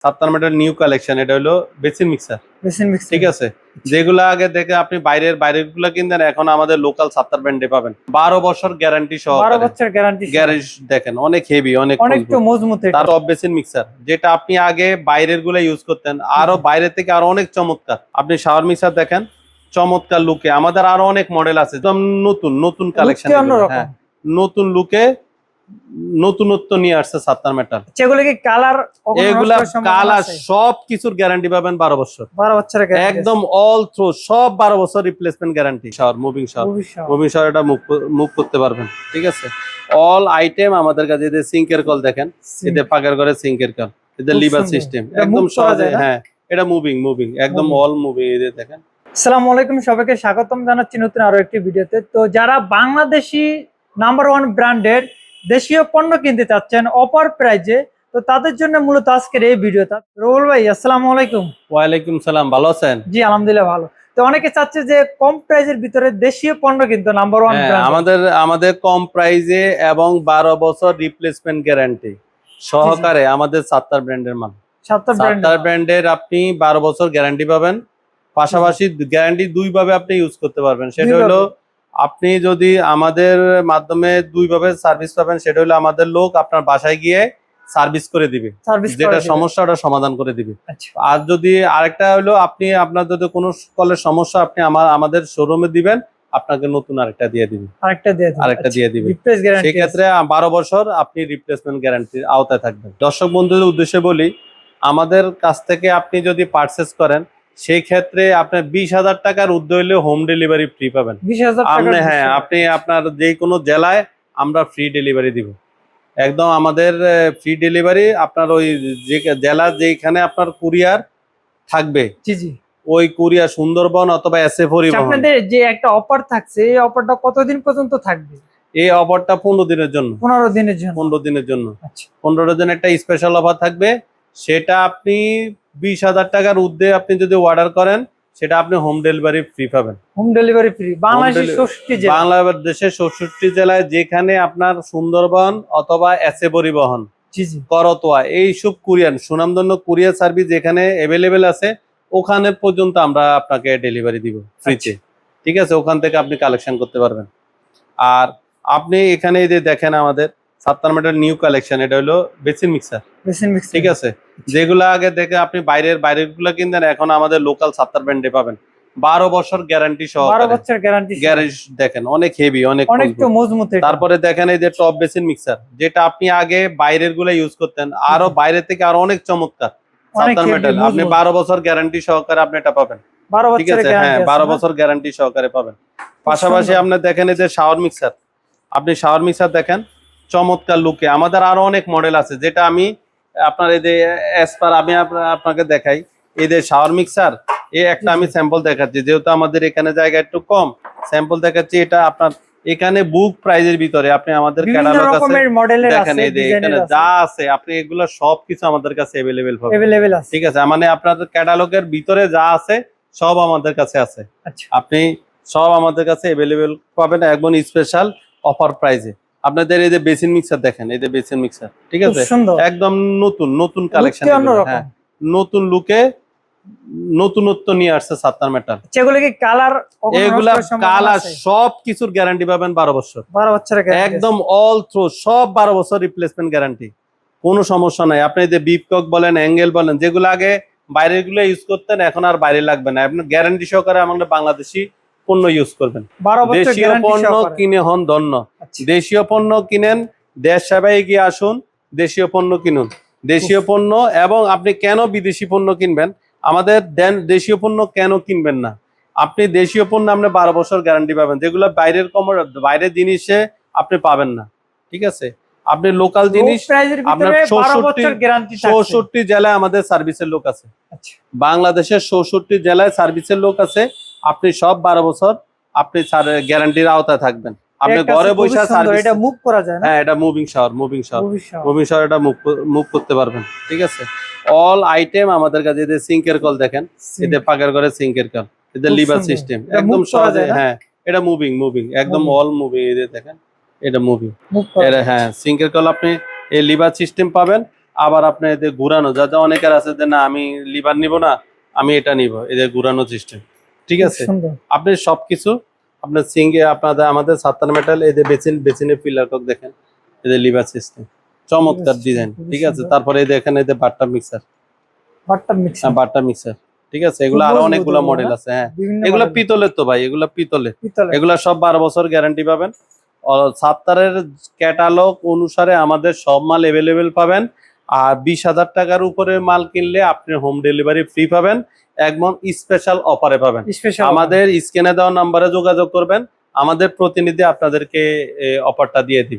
৭০ model new collection. এটা হলো basin mixer. ঠিক আছে, যেগুলো আগে দেখে আপনি বাইরের গুলো কিনতেন, এখন আমাদের লোকাল ৭০ ব্র্যান্ডে পাবেন। 12 বছর গ্যারান্টি সহ। 12 বছর গ্যারান্টি। গ্যারেজ দেখেন অনেক হেভি, অনেক মজবুত। তার টপ বেসিন মিক্সার, যেটা আপনি আগে বাইরের গুলো ইউজ করতেন, আরো বাইরে থেকে আরো অনেক চমৎকার। আপনি শাওয়ার মিক্সার দেখেন, চমৎকার লুকে। আমাদের আরো অনেক মডেল আছে, একদম নতুন কালেকশন। হ্যাঁ, নতুন লুকে নতুনত্ব নিয়ে আসছে ৭০ মেটাল। যেগুলো কি কালার, এগুলা কালার সব কিছুর গ্যারান্টি পাবেন 12 বছর। 12 বছরের গ্যারান্টি একদম অল থ্রু সব 12 বছর replacement guarantee. Shower, moving shower এটা মুভ করতে পারবেন। ঠিক আছে, অল আইটেম আমাদের কাছে। এদের সিঙ্কের কল দেখেন, এদের পাকের করে সিঙ্কের কল, এদের লিভার সিস্টেম একদম সহজে। হ্যাঁ, এটা মুভিং একদম অল মুভিং। এদের দেখেন। আসসালামু আলাইকুম, সবাইকে স্বাগতম জানাচ্ছি নতুন আরো একটি ভিডিওতে। তো যারা বাংলাদেশি নাম্বার 1 ব্র্যান্ডের দেশীয় পণ্য কিনতে চাচ্ছেন অফার প্রাইজে, তো তাদের জন্য মূলত আজকের এই ভিডিওটা। রুহুল ভাই, আসসালামু আলাইকুম। ওয়ালাইকুম সালাম, ভালো আছেন? জি আলহামদুলিল্লাহ ভালো। তো অনেকে চাচ্ছে যে কম প্রাইজের ভিতরে দেশীয় পণ্য কিন্তু নাম্বার 1 ব্র্যান্ড। আমাদের কম প্রাইজে এবং 12 বছর রিপ্লেসমেন্ট গ্যারান্টি সহকারে আমাদের ৭০ ব্র্যান্ডের মাল। ৭০ ব্র্যান্ডের আপনি 12 বছর গ্যারান্টি পাবেন। পাশাপাশি গ্যারান্টি দুইভাবে আপনি ইউজ করতে পারবেন। সেটা হলো, আপনি যদি আমাদের মাধ্যমে দুইভাবে সার্ভিস পাবেন। সেটা হলো, আমাদের লোক আপনার বাসায় গিয়ে সার্ভিস করে দিবে, যেটা সমস্যা ওটা সমাধান করে দিবে। আর যদি আরেকটা হলো, আপনি আপনার যদি কোনো কলের সমস্যা আপনি আমাদের শোরুমে দিবেন, আপনাকে নতুন আরেকটা দিয়ে দিবে। সেক্ষেত্রে 12 বছর আপনি রিপ্লেসমেন্ট গ্যারান্টির আওতায় থাকবেন। দর্শক বন্ধুদের উদ্দেশ্যে বলি, আমাদের কাছ থেকে আপনি যদি পারচেস করেন, সেই ক্ষেত্রে আপনার 20,000 টাকার ঊর্ধ্বে হলে হোম ডেলিভারি ফ্রি পাবেন। 20,000 আপনি, হ্যাঁ, আপনি আপনার যে কোনো জেলায় আমরা ফ্রি ডেলিভারি দিব। একদম আমাদের ফ্রি ডেলিভারি। আপনার ওই যে জেলা যেখানে আপনার কুরিয়ার থাকবে, ওই কুরিয়ার সুন্দরবন অথবা এসএ পরিবহন। আপনাদের যে একটা অফার থাকছে, এই অফারটা কতদিন পর্যন্ত থাকবে? এই অফারটা 15 দিনের জন্য। 15 দিনের জন্য। 15 দিনের জন্য। 15 দিনের একটা স্পেশাল অফার থাকবে। সেটা আপনি 20,000 টাকার ঊর্ধ্বে আপনি যদি অর্ডার করেন, সেটা আপনি হোম ডেলিভারি ফ্রি পাবেন। হোম ডেলিভারি ফ্রি বাংলাদেশের 66 জেলায়, যেখানে আপনার সুন্দরবন অথবা এসএ পরিবহন, করতোয়া, এইসব কুরিয়ার সুনামধন্য কুরিয়ার সার্ভিস যেখানে অ্যাভেলেবেল আছে, ওখানে পর্যন্ত আমরা আপনাকে ডেলিভারি দিব ফ্রিতে। ঠিক আছে, ওখান থেকে আপনি কালেকশন করতে পারবেন। আর আপনি এখানে এই যে দেখেন, আমাদের ৭০ মডেল নিউ কালেকশন। এটা হলো বেসিন মিক্সার। ঠিক আছে, যেগুলো আগে দেখে আপনি বাইরের গুলো কিনতেন, এখন আমাদের লোকাল ৭০ ব্র্যান্ডে পাবেন। 12 বছর গ্যারান্টি সহ। 12 বছর গ্যারান্টি। গ্যারেজ দেখেন অনেক হেভি, অনেক মজবুত। তারপরে দেখেন এই যে টপ বেসিন মিক্সার, যেটা আপনি আগে বাইরের গুলো ইউজ করতেন, আরো বাইরে থেকে আরো অনেক চমৎকার। ৭০ মডেল আপনি 12 বছর গ্যারান্টি সহকারে আপনি এটা পাবেন। ঠিক আছে, হ্যাঁ, 12 বছর গ্যারান্টি সহকারে পাবেন। পাশাপাশি আপনি দেখেন এই যে শাওয়ার মিক্সার, আপনি শাওয়ার মিক্সার দেখেন, চমৎকার লুকে। আমাদের আরো অনেক মডেল আছে, যেটা আমি আপনার এই যে আমি আপনাকে দেখাই। এই যে শাওয়ার মিক্সার, এই একটা আমি স্যাম্পল দেখাচ্ছি, যেহেতু আমাদের এখানে জায়গা একটু কম, স্যাম্পল দেখাচ্ছি। এটা আপনার এখানে বুক প্রাইজের ভিতরে আপনি আমাদের ক্যাটালগ আছে, দেখেন এই যে এখানে যা আছে, আপনি এগুলো সবকিছু আমাদের কাছে अवेलेबल পাবেন। ঠিক আছে, মানে আপনার ক্যাটালগের ভিতরে যা আছে সব আমাদের কাছে আছে। আপনি সব আমাদের কাছে अवेलेबल পাবেন একদম স্পেশাল অফার প্রাইজে। আপনাদের এই যে বেসিন মিক্সার দেখেন, এই যে বেসিন মিক্সার, ঠিক আছে, একদম নতুন কালেকশন। হ্যাঁ, নতুন লুকে নতুনত্ব নিয়ে আসছে ৭০ মেটাল। যেগুলো কি কালার, এগুলা কালার সব কিছুর গ্যারান্টি পাবেন 12 বছর। 12 বছরের গ্যারান্টি একদম অল থ্রু সব 12 বছর রিপ্লেসমেন্ট গ্যারান্টি, কোনো সমস্যা নাই। আপনি যে বিপকক বলেন, অ্যাঙ্গেল বলেন, যেগুলো আগে বাইরের গুলো ইউজ করতেন, এখন আর বাইরে লাগবে না। আপনি গ্যারান্টি সহকারে আমাদের বাংলাদেশি পণ্য ইউজ করবেন। দেশীয় পণ্য কিনে হন ধন্য। দেশীয় পণ্য কিনেন, দেশ সেবায় এগিয়ে আসুন, দেশীয় পণ্য কিনুন। দেশীয় পণ্য, এবং আপনি কেন বিদেশি পণ্য কিনবেন? আমাদের দেশীয় পণ্য কেন কিনবেন না? আপনি দেশীয় পণ্য আপনি 12 বছর গ্যারান্টি পাবেন, যেগুলো বাইরের জিনিসে আপনি পাবেন না। ঠিক আছে, আপনি লোকাল জিনিস, আপনার 64 জেলায় আমাদের সার্ভিসের লোক আছে। বাংলাদেশের 64 জেলায় সার্ভিসের লোক আছে। আপনি সব 12 বছর আপনি গ্যারান্টির আওতায় থাকবেন। আপনি ঘরে বসে সার্ভিস, এটা মুভ করা যায় না? হ্যাঁ, এটা মুভিং শাওয়ার এটা মুভ করতে পারবেন। ঠিক আছে, অল আইটেম আমাদের কাছে। এদের সিঙ্কের কল দেখেন, এদের পাকের করে সিঙ্কের কল, এদের লিভার সিস্টেম একদম সহজে। হ্যাঁ, এটা মুভিং একদম অল মুভিং। এদের দেখেন, এটা মুভিং। হ্যাঁ, সিঙ্কের কল আপনি এই লিভার সিস্টেম পাবেন। আবার আপনি এদের ঘুরানো, যাতে অনেকের আছে যে না আমি লিভার নিব না, আমি এটা নিব, এদের ঘুরানো সিস্টেম। ঠিক আছে, সুন্দর। আপনি সবকিছু আপনার সিঙ্গে আপনাদের আমাদের সাত্তার মেটাল, এদের বেসিনের পিলার কক দেখেন, এদের লিভার সিস্টেম চমৎকার ডিজাইন। ঠিক আছে, তারপরে এদের এখানে এদের বাট্টা মিক্সার, বাট্টা মিক্সার। ঠিক আছে, এগুলো আরো অনেকগুলো মডেল আছে। হ্যাঁ, এগুলো পিতলের তো ভাই, এগুলো পিতলের, এগুলা সব 12 বছর গ্যারান্টি পাবেন। সাত্তারের ক্যাটালগ অনুসারে আমাদের সব মাল এভেলেবেল পাবেন। আর 20,000 টাকার উপরে মাল কিনলে আপনি হোম ডেলিভারি ফ্রি পাবেন, একদম স্পেশাল অফারে পাবেন। আমাদের স্ক্রিনে দেওয়া নাম্বারে যোগাযোগ করবেন, আমাদের প্রতিনিধি আপনাদেরকে অফারটা দিয়ে দিবে।